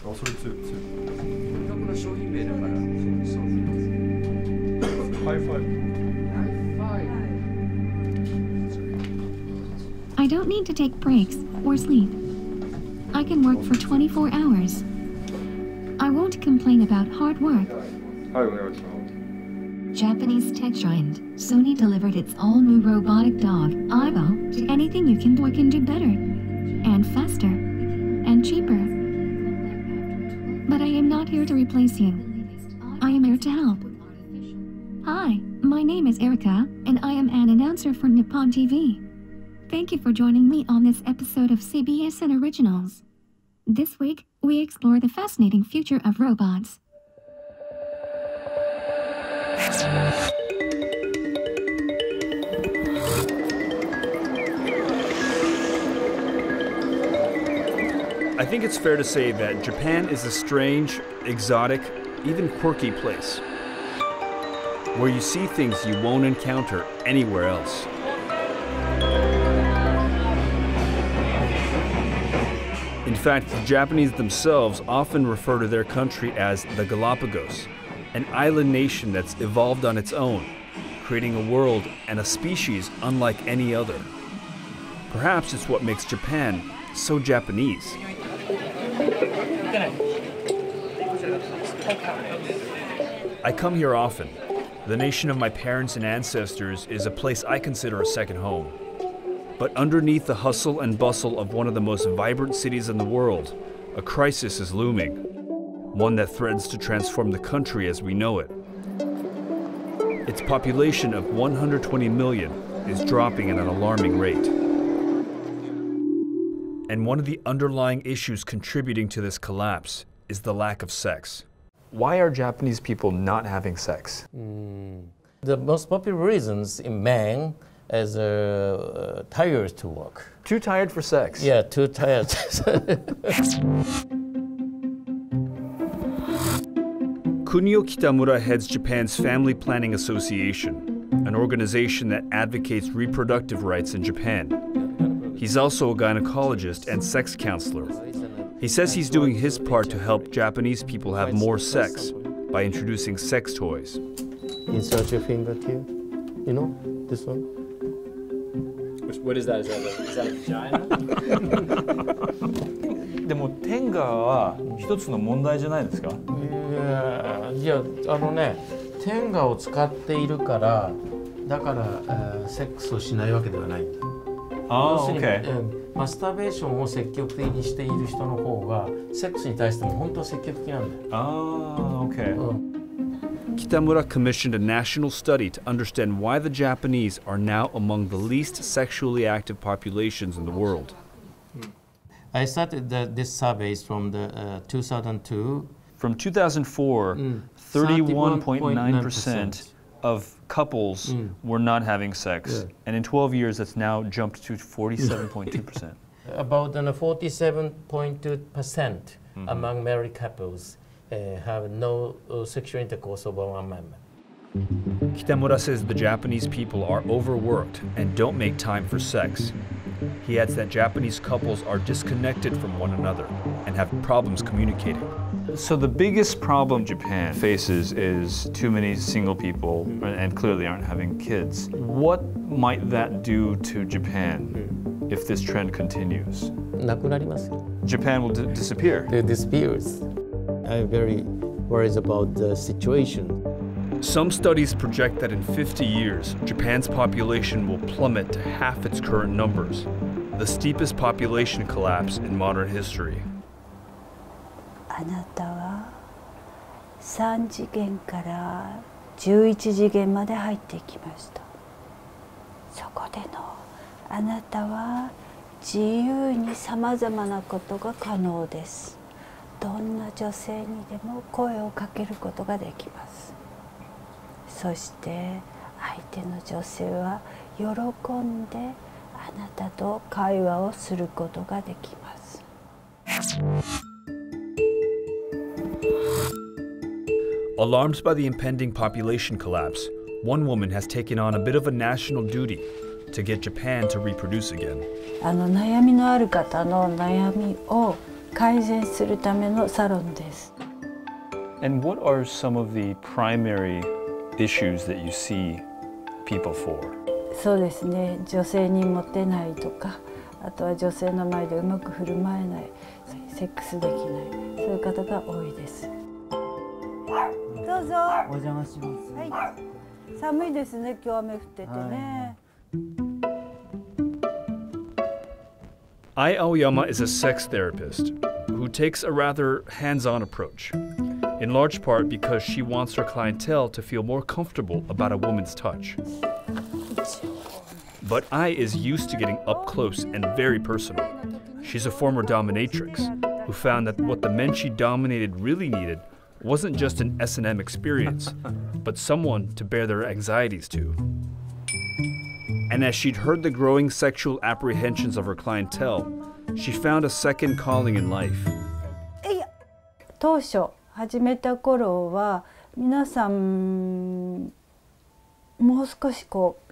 あ、それ2。の商品名だから、そう。ハイファイブ。I don't need to take breaks or sleep. I can work for 24 hours. I won't complain about hard work. はい、お願いします。Japanese tech giant Sony delivered its all-new robotic dog, Aibo, to anything you can do better, and faster, and cheaper. But I am not here to replace you. I am here to help. Hi, my name is Erica, and I am an announcer for Nippon TV. Thank you for joining me on this episode of CBSN Originals. This week, we explore the fascinating future of robots. I think it's fair to say that Japan is a strange, exotic, even quirky place, where you see things you won't encounter anywhere else. In fact, the Japanese themselves often refer to their country as the Galapagos, an island nation that's evolved on its own, creating a world and a species unlike any other. Perhaps it's what makes Japan so Japanese. I come here often. The nation of my parents and ancestors is a place I consider a second home. But underneath the hustle and bustle of one of the most vibrant cities in the world, a crisis is looming, one that threatens to transform the country as we know it. Its population of 120 million is dropping at an alarming rate. And one of the underlying issues contributing to this collapse is the lack of sex. Why are Japanese people not having sex? The most popular reasons in men is tired to work. Too tired for sex? Yeah, too tired. Kunio Kitamura heads Japan's Family Planning Association, an organization that advocates reproductive rights in Japan. He's also a gynecologist and sex counselor. He says he's doing his part to help Japanese people have more sex by introducing sex toys. Insert your finger here. You know, this one. What is that? Is that a vagina? でも天下は一つの問題じゃないですか？いや、天下を使っているから、だから、セックスをしないわけではない。マスターベーションを積極的にしている人の方が、セックスに対しても本当は積極的なんだよ。Kitamura commissioned a national study to understand why the Japanese are now among the least sexually active populations in the world. I started this survey from the 2002. From 2004, 31.9% of couples were not having sex, and in 12 years that's now jumped to 47.2%. About 47.2% among married couples have no sexual intercourse over 1 month. Kitamura says the Japanese people are overworked and don't make time for sex. He adds that Japanese couples are disconnected from one another and have problems communicating. So the biggest problem Japan faces is too many single people and clearly aren't having kids. What might that do to Japan if this trend continues? なくなりますよ。 Japan will disappear. It disappears. I'm very worried about the situation. Some studies project that in 50 years, Japan's population will plummet to half its current numbers, the steepest population collapse in modern history. あなたは3次元から11次元まで入っていきました。そこでのあなたは自由にさまざまなことが可能です。どんな女性にでも声をかけることができます。そして相手の女性は喜んであなたと会話をすることができます。Alarmed by the impending population collapse, one woman has taken on a bit of a national duty to get Japan to reproduce again. 悩みのある方の悩みを改善するためのサロンです。 And what are some of the primary issues that you see people for? そうですね、女性にモテないとか、あとは女性の前でうまく振る舞えない、セックスできない、そういう方が多いです。どうぞ。お邪魔します。はい。寒いですね、今日雨降っててね。Ai Aoyama is a sex therapist who takes a rather hands-on approach, in large part because she wants her clientele to feel more comfortable about a woman's touch. But Ai is used to getting up close and very personal. She's a former dominatrix who found that what the men she dominated really needed wasn't just an S&M experience, but someone to bear their anxieties to. And as she'd heard the growing sexual apprehensions of her clientele, she found a second calling in life. 当初始めた頃は皆さんもう少し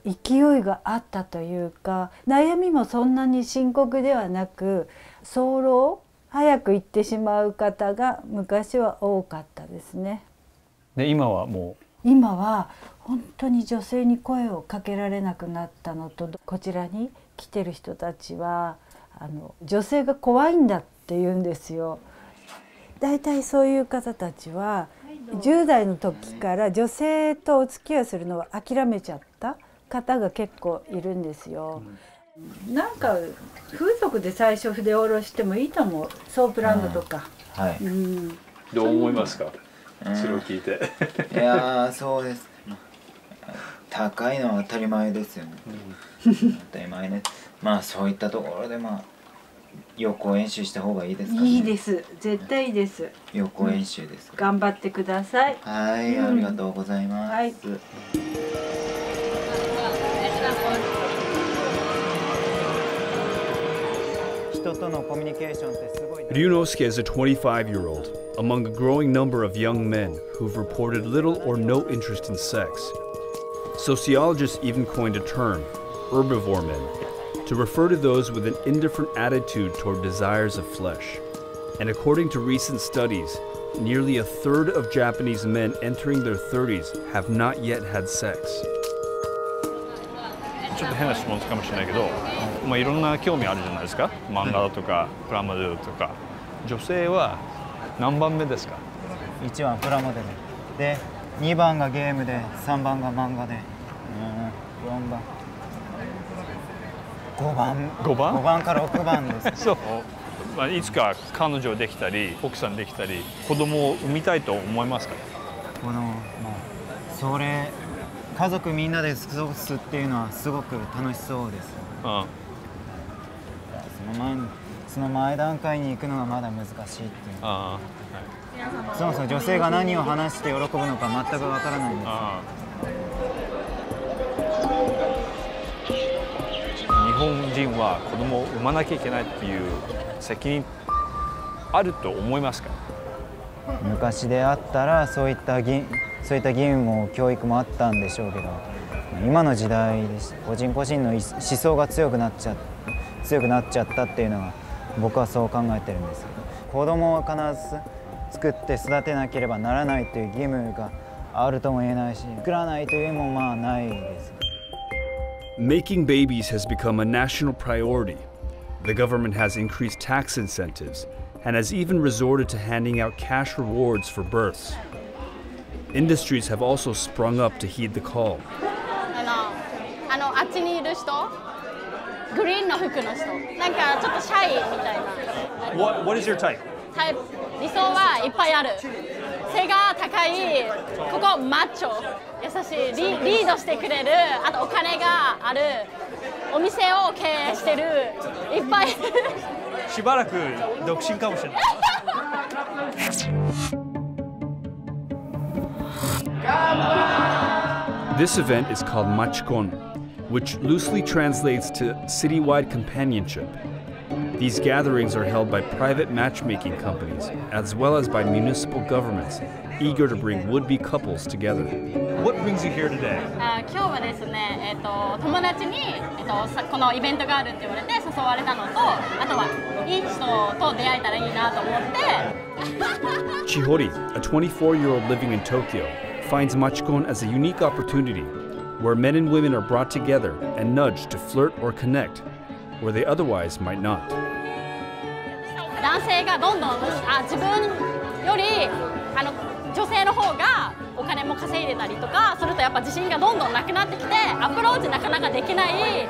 勢いがあったというか、悩みもそんなに深刻ではなく、早漏早く行ってしまう方が昔は多かったですね。で、今はもう今は本当に女性に声をかけられなくなったのと、こちらに来てる人たちは女性が怖いんだって言うんですよ。だいたいそういう方たちは10代の時から女性とお付き合いするのは諦めちゃった方が結構いるんですよ。なんか風俗で最初筆下ろしてもいいと思う。ソープランドとか。はい。どう思いますか？それを聞いて。いやそうです。高いのは当たり前ですよね。当たり前ね。まあそういったところで予行演習した方がいいですかね。いいです。絶対いいです。予行演習です。頑張ってください。はい、ありがとうございます。はい。Ryunosuke is a 25-year-old among a growing number of young men who've reported little or no interest in sex. Sociologists even coined a term, herbivore men, to refer to those with an indifferent attitude toward desires of flesh. And according to recent studies, nearly a third of Japanese men entering their 30s have not yet had sex. ちょっと変な質問かもしれないけど、いろんな興味あるじゃないですか。漫画だとかプラモデルとか。女性は何番目ですか？1番プラモデルで、2番がゲームで、3番が漫画で、4番、5番から6番です。そう、いつか彼女できたり奥さんできたり子供を産みたいと思いますか？それ家族みんなで過ごすっていうのはすごく楽しそうです。その前段階に行くのがまだ難しいっていう。そもそも女性が何を話して喜ぶのか全くわからないんです。日本人は子供を産まなきゃいけないっていう責任あると思いますか？昔であったらそういった義務も教育もあったんでしょうけど、今の時代です個人個人の思想が強くなっちゃったっていうのが僕はそう考えてるんですけど、子供を必ず作って育てなければならないという義務があるとも言えないし、作らないというのもないです。Making babies has become a national priority. The government has increased tax incentives and has even resorted to handing out cash rewards for births. Industries have also sprung up to heed the call. あっちにいる人、グリーンの服の人、なんかちょっとシャイみたいな。What is your type? 理想はいっぱいある。背が高い、ここマッチョ、優しい、リードしてくれる、あとお金がある、お店を経営してる、いっぱい。しばらく独身かもしれない。This event is called Machikon, which loosely translates to citywide companionship. These gatherings are held by private matchmaking companies, as well as by municipal governments, eager to bring would-be couples together. What brings you here today? 今日はですね、友達に、このイベントがあるって言われて誘われたのと、あとはいい人と出会えたらいいなと思って。Chihori, a 24-year-old living in Tokyo, finds Machikon as a unique opportunity where men and women are brought together and nudged to flirt or connect where they otherwise might not. 男性がどんどん自分より女性の方がお金も稼いでたりとかするとやっぱ自信がどんどんなくなってきてアプローチなかなかできない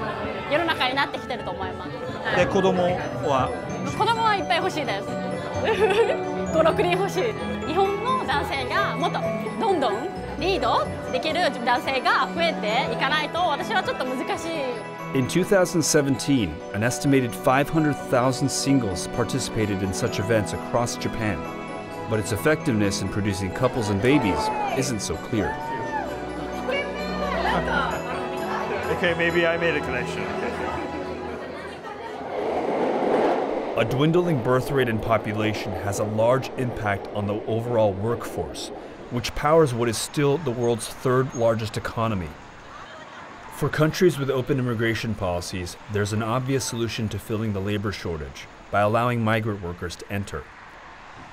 世の中になってきてると思います。で、子供はいっぱい欲しいです。5、6人欲しい。日本の男性がもっとどんどんリードできる男性が増えていかないと私はちょっと難しい。In 2017, an estimated 500,000 singles participated in such events across Japan, but its effectiveness in producing couples and babies isn't so clear. Okay, maybe I made a connection. A dwindling birth rate and population has a large impact on the overall workforce, which powers what is still the world's third largest economy. For countries with open immigration policies, there's an obvious solution to filling the labor shortage by allowing migrant workers to enter.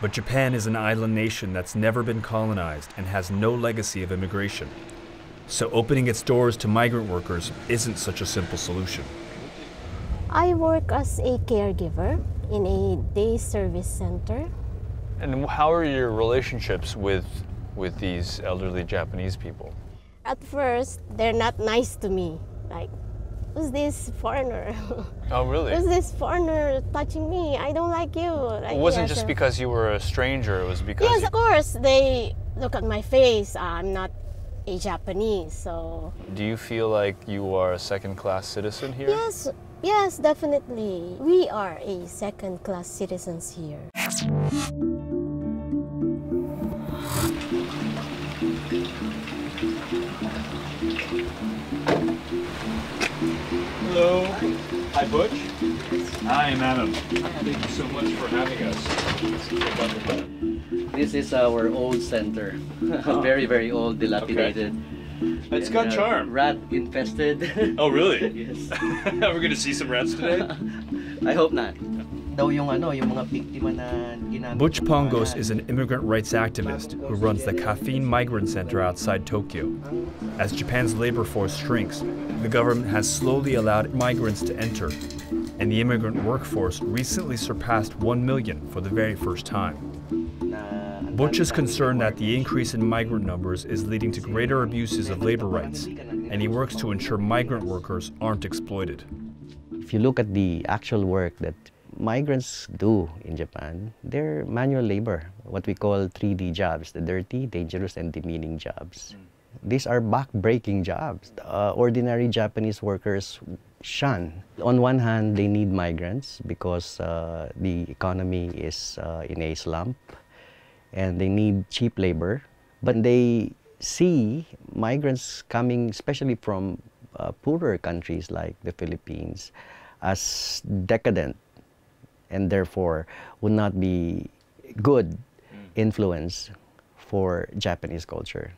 But Japan is an island nation that's never been colonized and has no legacy of immigration. So opening its doors to migrant workers isn't such a simple solution. I work as a caregiver in a day service center. And how are your relationships with these elderly Japanese people? At first, they're not nice to me. Like, who's this foreigner? Oh, really? Who's this foreigner touching me? I don't like you. Like, It wasn't just because you were a stranger, it was because... Yes, of course. They look at my face. I'm not a Japanese, so... Do you feel like you are a second-class citizen here? Yes, definitely. We are a second-class citizens here. Hello. Hi, Butch. Hi, Adam. Thank you so much for having us. This is our old center. Very, very old, dilapidated. Okay. It's got charm. Rat infested. Oh, really? Yes. We're gonna see some rats today? I hope not. Butch Pongos is an immigrant rights activist who runs the Caffeine Migrant Center outside Tokyo. As Japan's labor force shrinks, the government has slowly allowed migrants to enter, and the immigrant workforce recently surpassed 1 million for the very first time. Butch is concerned that the increase in migrant numbers is leading to greater abuses of labor rights, and he works to ensure migrant workers aren't exploited. If you look at the actual work that migrants do in Japan, they're manual labor, what we call 3D jobs, the dirty, dangerous, and demeaning jobs. These are back-breaking jobs. Ordinary Japanese workers shun. On one hand, they need migrants because the economy is in a slump and they need cheap labor. But they see migrants coming, especially from poorer countries like the Philippines, as decadent and therefore would not be good influence for Japanese culture.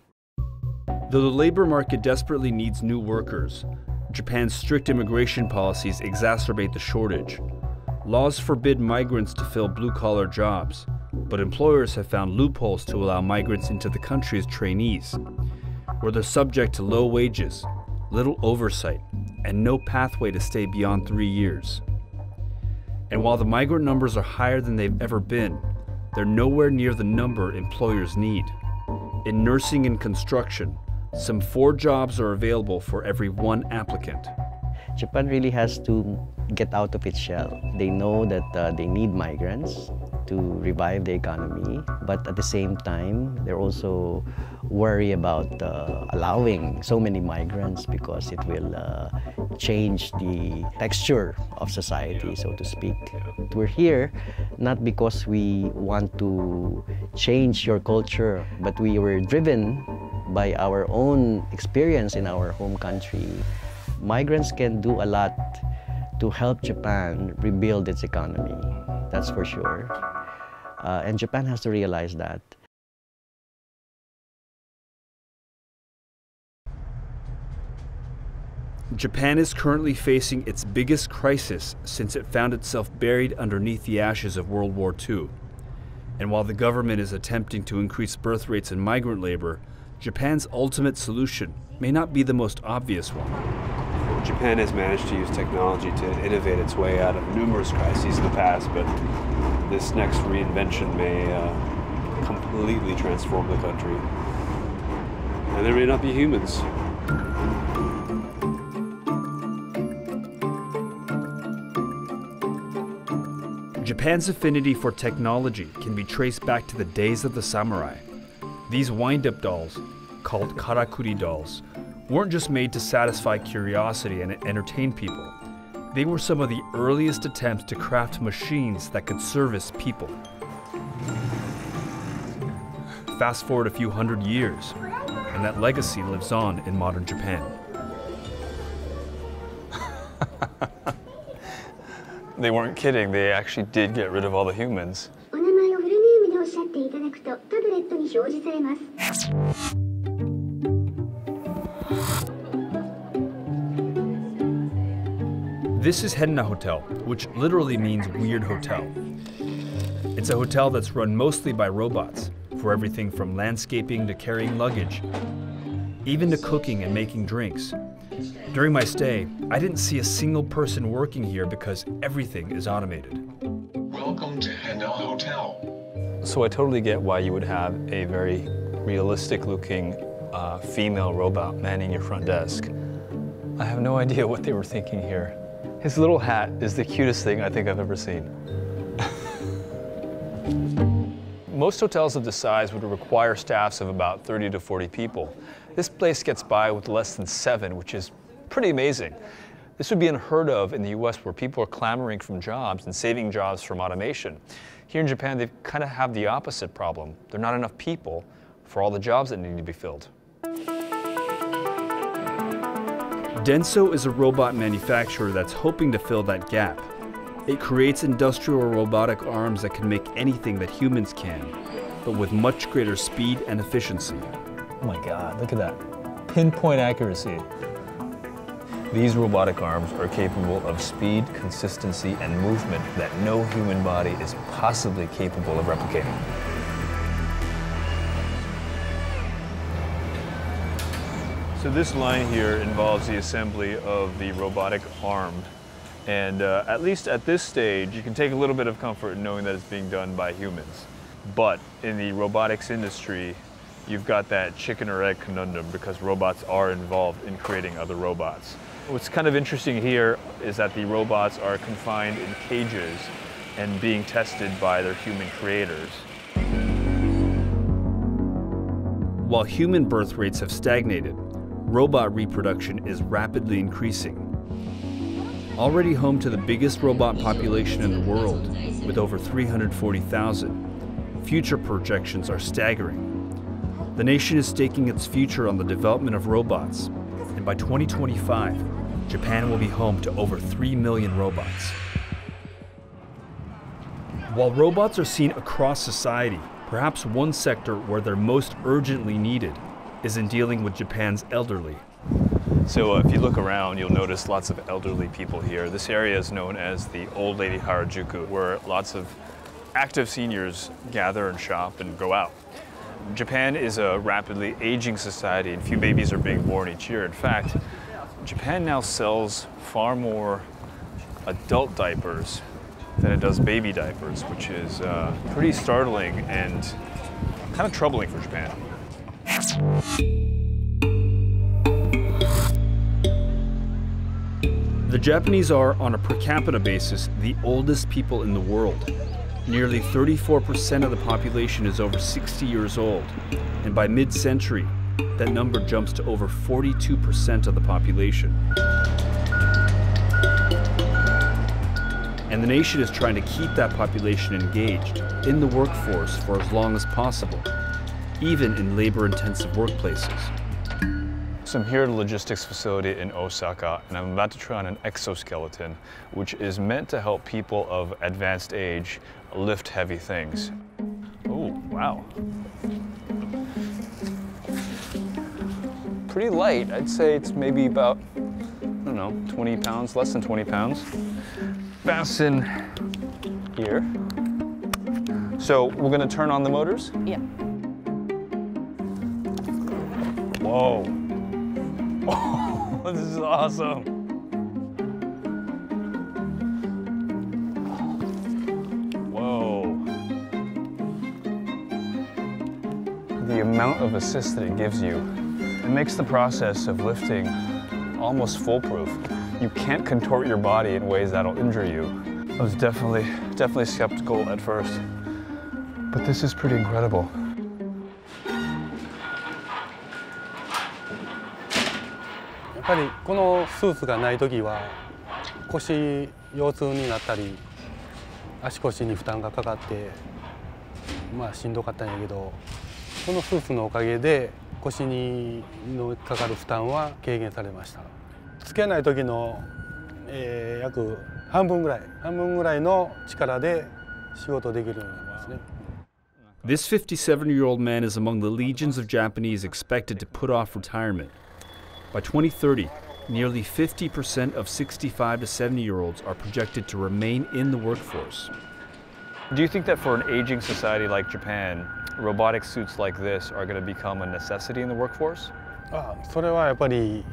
Though the labor market desperately needs new workers, Japan's strict immigration policies exacerbate the shortage. Laws forbid migrants to fill blue-collar jobs, but employers have found loopholes to allow migrants into the country as trainees, where they're subject to low wages, little oversight, and no pathway to stay beyond 3 years. And while the migrant numbers are higher than they've ever been, they're nowhere near the number employers need. In nursing and construction, some 4 jobs are available for every 1 applicant. Japan really has to get out of its shell. They know that they need migrants to revive the economy, but at the same time, they're also worried about allowing so many migrants because it will change the texture of society, so to speak. We're here not because we want to change your culture, but we were driven by our own experience in our home country. Migrants can do a lot to help Japan rebuild its economy, that's for sure. And Japan has to realize that. Japan is currently facing its biggest crisis since it found itself buried underneath the ashes of World War II. And while the government is attempting to increase birth rates and migrant labor, Japan's ultimate solution may not be the most obvious one. Japan has managed to use technology to innovate its way out of numerous crises in the past, but this next reinvention may completely transform the country. And there may not be humans. Japan's affinity for technology can be traced back to the days of the samurai. These wind-up dolls, called karakuri dolls, weren't just made to satisfy curiosity and entertain people. They were some of the earliest attempts to craft machines that could service people. Fast forward a few hundred years, and that legacy lives on in modern Japan. They weren't kidding, they actually did get rid of all the humans. This is Henna Hotel, which literally means weird hotel. It's a hotel that's run mostly by robots, for everything from landscaping to carrying luggage, even to cooking and making drinks. During my stay, I didn't see a single person working here because everything is automated. Welcome to Henna Hotel. So I totally get why you would have a very realistic-looking female robot manning your front desk. I have no idea what they were thinking here. His little hat is the cutest thing I think I've ever seen. Most hotels of this size would require staffs of about 30 to 40 people. This place gets by with less than 7, which is pretty amazing. This would be unheard of in the US, where people are clamoring for jobs and saving jobs from automation. Here in Japan, they kind of have the opposite problem. There are not enough people for all the jobs that need to be filled. Denso is a robot manufacturer that's hoping to fill that gap. It creates industrial robotic arms that can make anything that humans can, but with much greater speed and efficiency. Oh my God, look at that. Pinpoint accuracy. These robotic arms are capable of speed, consistency, and movement that no human body is possibly capable of replicating. So this line here involves the assembly of the robotic arm. And at least at this stage, you can take a little bit of comfort in knowing that it's being done by humans. But in the robotics industry, you've got that chicken or egg conundrum, because robots are involved in creating other robots. What's kind of interesting here is that the robots are confined in cages and being tested by their human creators. While human birth rates have stagnated, robot reproduction is rapidly increasing. Already home to the biggest robot population in the world, with over 340,000, future projections are staggering. The nation is staking its future on the development of robots, and by 2025, Japan will be home to over 3 million robots. While robots are seen across society, perhaps one sector where they're most urgently needed is in dealing with Japan's elderly. So if you look around, you'll notice lots of elderly people here. This area is known as the Old Lady Harajuku, where lots of active seniors gather and shop and go out. Japan is a rapidly aging society, and few babies are being born each year. In fact, Japan now sells far more adult diapers than it does baby diapers, which is pretty startling and kind of troubling for Japan. The Japanese are, on a per capita basis, the oldest people in the world. Nearly 34% of the population is over 60 years old, and by mid-century, that number jumps to over 42% of the population. And the nation is trying to keep that population engaged in the workforce for as long as possible, even in labor-intensive workplaces. So I'm here at a logistics facility in Osaka, and I'm about to try on an exoskeleton, which is meant to help people of advanced age lift heavy things. Oh, wow. Pretty light. I'd say it's maybe about, I don't don't know, 20 pounds, less than 20 pounds. Fasten here. So we're gonna turn on the motors? Yeah. Whoa. Oh, this is awesome. Whoa. The amount of assist that it gives you, it makes the process of lifting almost foolproof. You can't contort your body in ways that'll injure you. I was definitely skeptical at first, but this is pretty incredible. やっぱりこのスーツがない時は腰腰痛になったり足腰に負担がかかってまあしんどかったんやけどこのスーツのおかげで腰にのかかる負担は軽減されました。つけない時の、約半分ぐらいの力で仕事できるようになりますね。This 57-year-old man is among the legions of Japanese expected to put off retirement. By 2030, nearly 50% of 65 to 70-year-olds are projected to remain in the workforce. Do you think that for an aging society like Japan, robotic suits like this are going to become a necessity in the workforce? それはやっぱり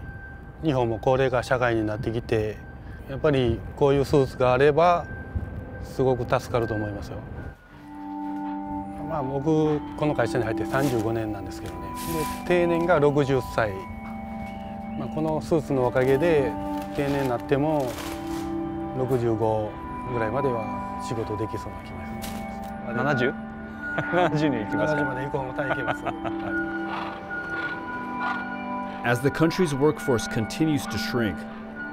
日本も高齢化社会になってきて、やっぱりこういうスーツがあればすごく助かると思いますよ。まあ僕この会社に入って35年なんですけどね。で定年が60歳。まあこのスーツのおかげで定年になっても65ぐらいまでは仕事できそうな気がします。70に行きますか。70まで行こうまた行けます。As the country's workforce continues to shrink,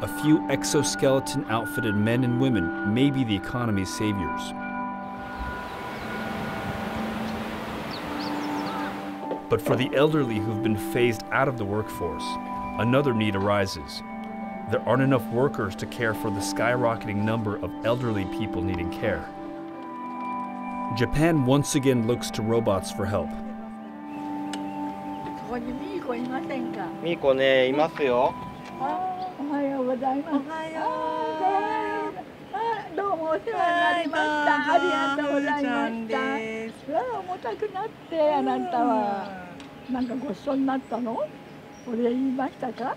a few exoskeleton-outfitted men and women may be the economy's saviors. But for the elderly who've been phased out of the workforce, another need arises. There aren't enough workers to care for the skyrocketing number of elderly people needing care. Japan once again looks to robots for help. ここにミーコいませんか？ミーコね、いますよ。おはようございます。おはよう。どうもお世話になりました。ありがとうございました。重たくなってあなたはなんかごちそうになったの？お礼言いましたか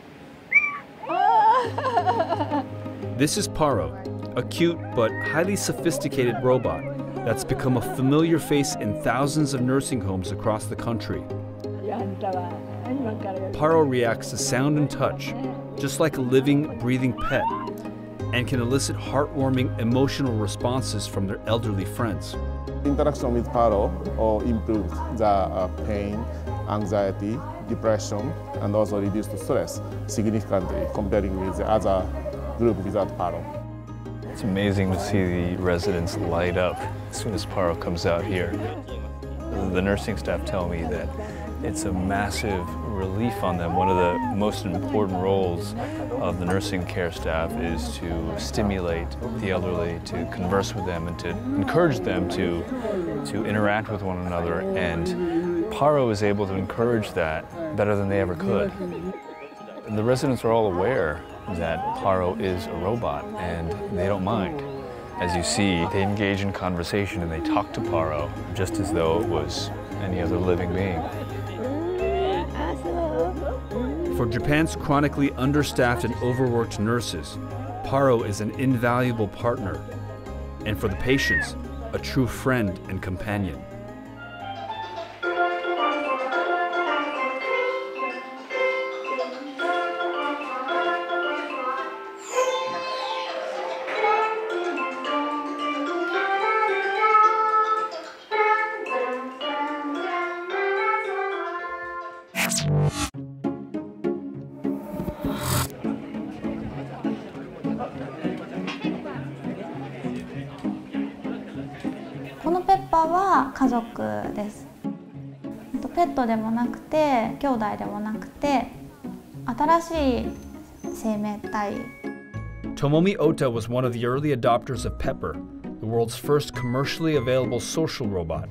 ？This is Paro, a cute but highly sophisticated robot that's become a familiar face in thousands of nursing homes across the country. Paro reacts to sound and touch, just like a living, breathing pet, and can elicit heartwarming, emotional responses from their elderly friends. Interaction with Paro improves the pain, anxiety, depression, and also reduce the stress significantly comparing with the other group without Paro. It's amazing to see the residents light up as soon as Paro comes out here. The nursing staff tell me that it's a massive relief on them. One of the most important roles of the nursing care staff is to stimulate the elderly, to converse with them, and to encourage them to interact with one another. And Paro is able to encourage that better than they ever could. And the residents are all aware that Paro is a robot, and they don't mind. As you see, they engage in conversation and they talk to Paro just as though it was any other living being. For Japan's chronically understaffed and overworked nurses, Paro is an invaluable partner, and for the patients, a true friend and companion.このペッパーは家族です。ペットでもなくて、兄弟でもなくて、新しい生命体。Tomomi Ota was one of the early adopters of Pepper, the world's first commercially available social robot.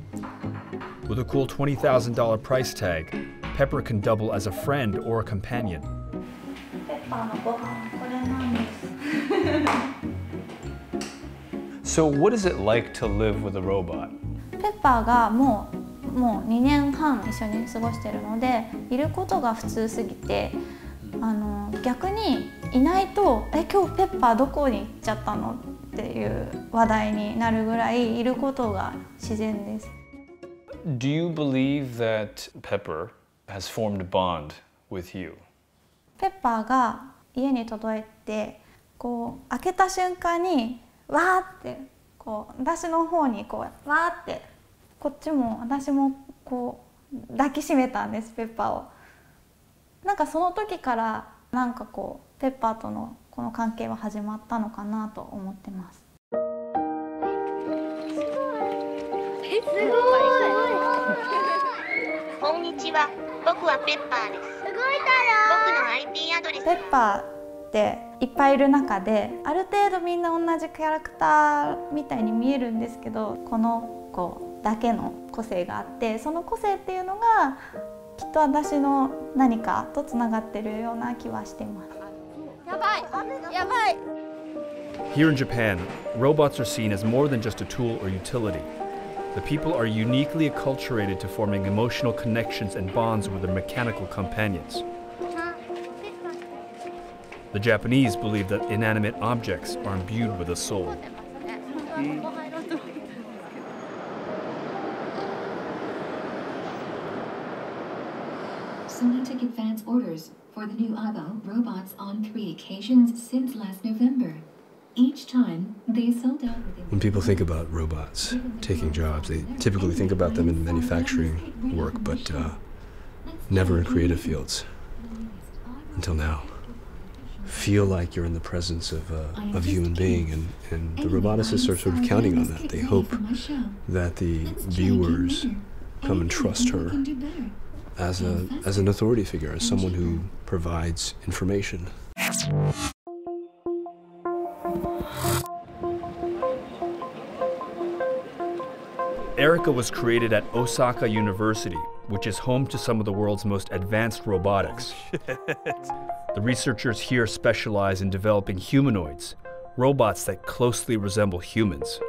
With a cool $20,000 price tag, Pepper can double as a friend or a companion. ペッパーのご飯、これなんです。 So what is it like to live with a robot? ペッパーがもう2年半一緒に過ごしているので、いることが普通すぎて、逆にいないと「今日ペッパーどこに行っちゃったの?」っていう話題になるぐらいいることが自然です。Do you believe that Pepper has formed a bond with you? ペッパーが家に届いて、こう開けた瞬間にわーってこう私の方にこうわーってこっちも私もこう抱きしめたんです、ペッパーを。なんかその時からなんかこうペッパーとのこの関係は始まったのかなと思ってます。すごい。こんにちは。僕はペッパーです。すごいだろ。僕の IP アドレス。ペッパーっていっぱいいる中で、ある程度みんな同じキャラクターみたいに見えるんですけど、この子だけの個性があって、その個性っていうのがきっと私の何かとつながってるような気はしています。やばい、やばい。 Here in Japan, robots are seen as more than just a tool or utility. The people are uniquely acculturated to forming emotional connections and bonds with their mechanical companions. The Japanese believe that inanimate objects are imbued with a soul. Sony took advance orders for the new Aibo robots on 3 occasions since last November. Each time, they sold out within... When people think about robots taking jobs, they typically think about them in manufacturing work, but never in creative fields. Until now. Feel like you're in the presence of a human being, and the roboticists are sort of counting on that. They hope that the viewers come and trust her as an authority figure, as someone who provides information. Erica was created at Osaka University, which is home to some of the world's most advanced robotics. The researchers here specialize in developing humanoids, robots that closely resemble humans.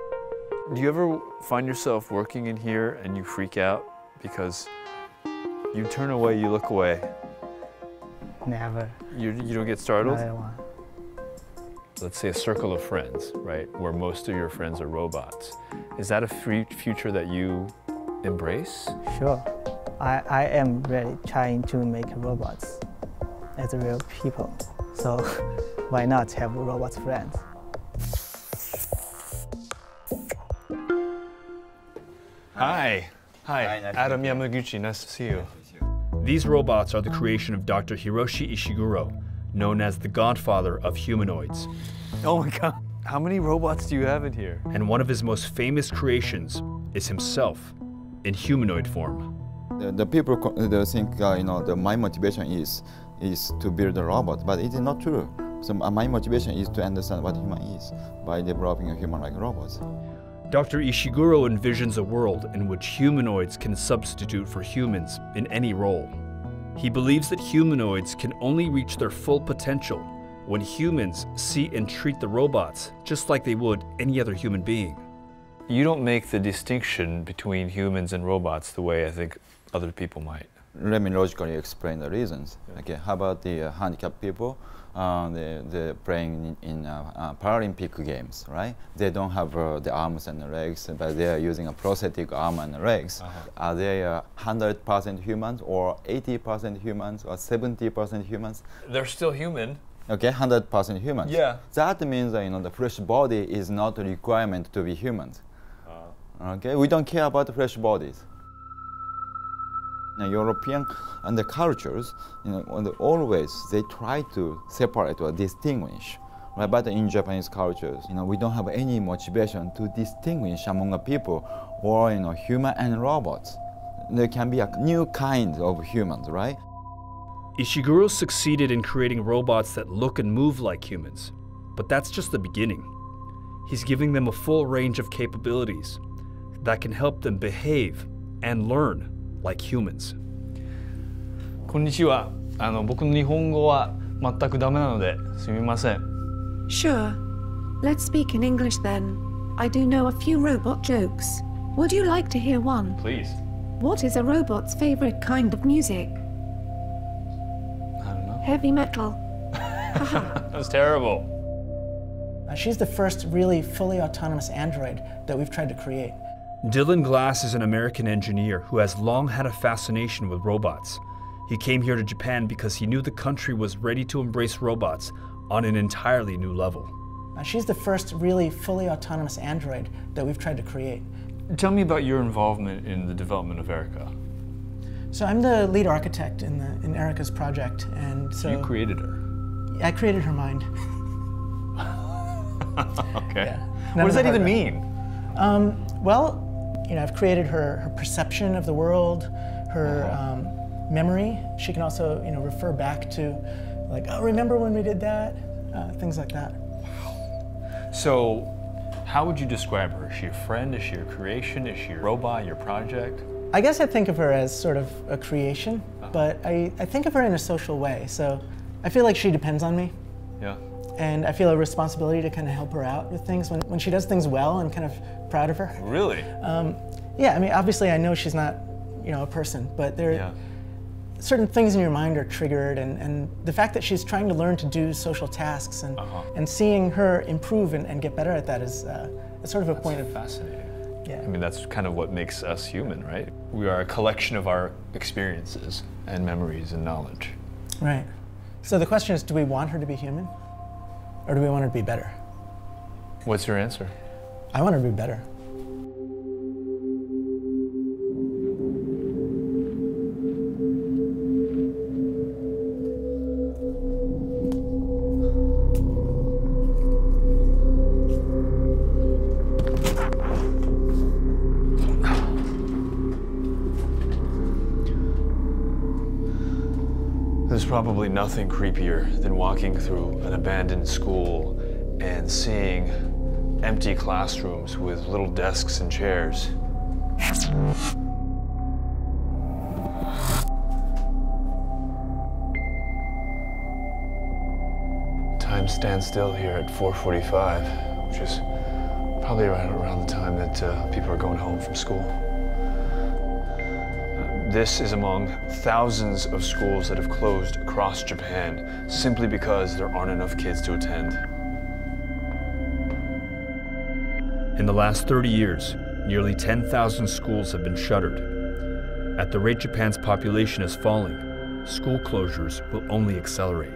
Do you ever find yourself working in here and you freak out because you turn away, you look away? Never. You don't get startled? No. Let's say a circle of friends, right, where most of your friends are robots. Is that a future that you embrace? Sure. I am really trying to make robots as real people. So why not have robots friends? Hi. Hi, Adam Yamaguchi, nice to see you. These robots are the creation of Dr. Hiroshi Ishiguro, known as the godfather of humanoids. Oh my God, how many robots do you have in here? And one of his most famous creations is himself, in humanoid form. The people they think, my motivation is to build a robot, but it is not true. So my motivation is to understand what human is by developing a human-like robots. Dr. Ishiguro envisions a world in which humanoids can substitute for humans in any role. He believes that humanoids can only reach their full potential when humans see and treat the robots just like they would any other human being. You don't make the distinction between humans and robots the way I think other people might. Let me logically explain the reasons. Okay, how about the handicapped people? They're playing in Paralympic games, right? They don't have the arms and the legs, but they are using a prosthetic arm and legs. Are they 100% humans, or 80% humans, or 70% humans? They're still human. Okay, 100% humans. Yeah. That means that the fresh body is not a requirement to be humans. Okay, we don't care about the fresh bodies. European and the cultures, always they try to separate or distinguish, right? But in Japanese cultures, we don't have any motivation to distinguish among the people or human and robots. There can be a new kind of humans, right? Ishiguro succeeded in creating robots that look and move like humans, but that's just the beginning. He's giving them a full range of capabilities that can help them behave and learn like humans. こんにちは。僕の日本語は全くダメなのですみません。 Sure. Let's speak in English then. I do know a few robot jokes. Would you like to hear one? Please. What is a robot's favorite kind of music? I don't know. Heavy metal. That was terrible. She's the first really fully autonomous android that we've tried to create. Dylan Glass is an American engineer who has long had a fascination with robots. He came here to Japan because he knew the country was ready to embrace robots on an entirely new level. She's the first really fully autonomous android that we've tried to create. Tell me about your involvement in the development of Erica. So I'm the lead architect in Erica's project, and so You created her. I created her mind. Okay. Yeah. What does that even mean? Well, you know, I've created her perception of the world, her memory. She can also, you know, refer back to, like, oh, remember when we did that? Things like that. So, how would you describe her? Is she a friend? Is she your creation? Is she a robot, your project? I guess I think of her as sort of a creation, but I think of her in a social way. So I feel like she depends on me. Yeah. And I feel a responsibility to kind of help her out with things. When she does things well, I'm kind of proud of her. Really? Yeah, I mean, obviously I know she's not, you know, a person, but there certain things in your mind are triggered, and the fact that she's trying to learn to do social tasks and seeing her improve and get better at that is sort of a point of fascinating. Yeah. I mean, that's kind of what makes us human, right? We are a collection of our experiences and memories and knowledge. Right. So the question is, do we want her to be human? Or do we want her to be better? What's your answer? I want her to be better. There's probably nothing creepier than walking through an abandoned school and seeing empty classrooms with little desks and chairs. Time stands still here at 4:45, which is probably right around the time that people are going home from school. This is among thousands of schools that have closed across Japan simply because there aren't enough kids to attend. In the last 30 years, nearly 10,000 schools have been shuttered. At the rate Japan's population is falling, school closures will only accelerate.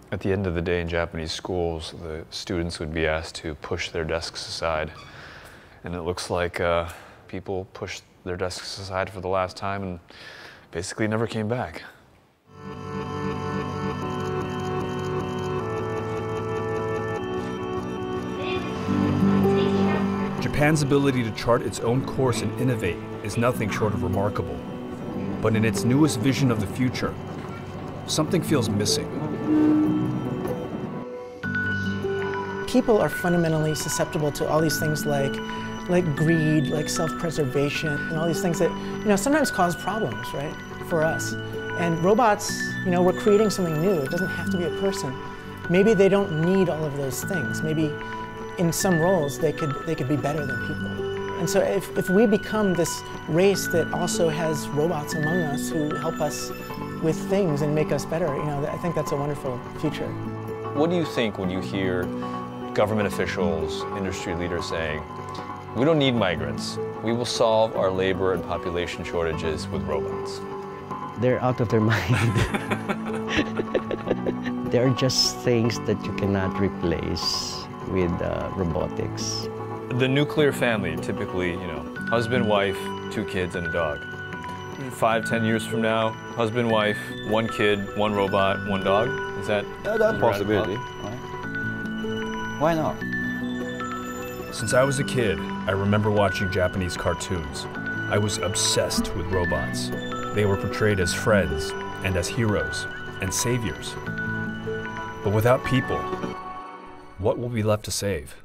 At the end of the day in Japanese schools, the students would be asked to push their desks aside. And it looks like people pushed their desks aside for the last time and basically never came back. Japan's ability to chart its own course and innovate is nothing short of remarkable. But in its newest vision of the future, something feels missing. People are fundamentally susceptible to all these things like greed, like self-preservation, and all these things that, you know, sometimes cause problems, right, for us. And robots, you know, we're creating something new. It doesn't have to be a person. Maybe they don't need all of those things. Maybe in some roles they could be better than people. And so if we become this race that also has robots among us who help us with things and make us better, you know, I think that's a wonderful future. What do you think when you hear government officials, industry leaders saying, we don't need migrants. We will solve our labor and population shortages with robots? They're out of their mind. They're just things that you cannot replace with robotics. The nuclear family, typically, you know, husband, wife, 2 kids, and a dog. 5, 10 years from now, husband, wife, 1 kid, 1 robot, 1 dog? Is that a possibility? Why not? Since I was a kid, I remember watching Japanese cartoons. I was obsessed with robots. They were portrayed as friends and as heroes and saviors. But without people, what will be left to save?